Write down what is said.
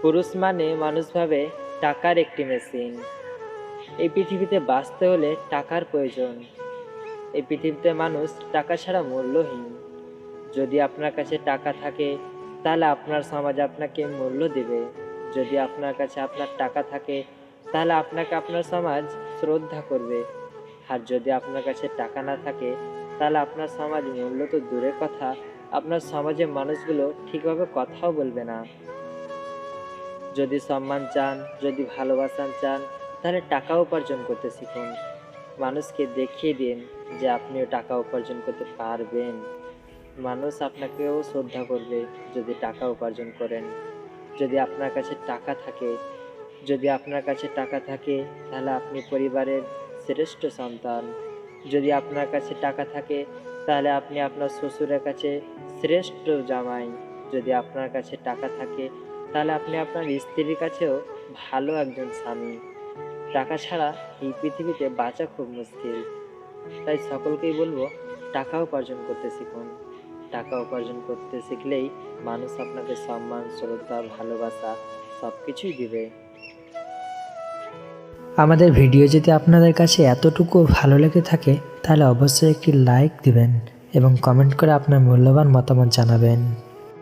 পুরুষ মানে মানুষ ভাবে টাকার একটি মেশিন। এই পৃথিবীতে বাঁচতে হলে টাকার প্রয়োজন। এই পৃথিবীতে মানুষ টাকা ছাড়া মূল্যহীন। যদি আপনার কাছে টাকা থাকে তাহলে আপনার সমাজ আপনাকে মূল্য দেবে। যদি আপনার কাছে আপনার টাকা থাকে তাহলে আপনাকে আপনার সমাজ শ্রদ্ধা করবে। আর যদি আপনার কাছে টাকা না থাকে তাহলে আপনার সমাজ মূল্য তো দূরের কথা, আপনার সমাজের মানুষগুলো ঠিকভাবে কথাও বলবে না। যদি সম্মান চান, যদি ভালোবাসা চান, তাহলে টাকা উপার্জন করতে শিখুন। মানুষকে দেখিয়ে দিন যে আপনিও টাকা উপার্জন করতে পারবেন। মানুষ আপনাকেও শ্রদ্ধা করবে যদি টাকা উপার্জন করেন। যদি আপনার কাছে টাকা থাকে, যদি আপনার কাছে টাকা থাকে তাহলে আপনি পরিবারের শ্রেষ্ঠ সন্তান। যদি আপনার কাছে টাকা থাকে তাহলে আপনি আপনার শ্বশুরের কাছে শ্রেষ্ঠ জামাই। যদি আপনার কাছে টাকা থাকে তাহলে আপনি আপনার স্ত্রীর কাছেও ভালো একজন স্বামী। টাকা ছাড়া এই পৃথিবীতে বাঁচা খুব মুশকিল। তাই সকলকেই বলবো, টাকা উপার্জন করতে শিখুন। টাকা উপার্জন করতে শিখলেই মানুষ আপনাকে সম্মান, শ্রদ্ধা, ভালোবাসা সব কিছুই দিবে। আমাদের ভিডিও যদি আপনাদের কাছে এতটুকু ভালো লেগে থাকে তাহলে অবশ্যই একটি লাইক দিবেন এবং কমেন্ট করে আপনার মূল্যবান মতামত জানাবেন।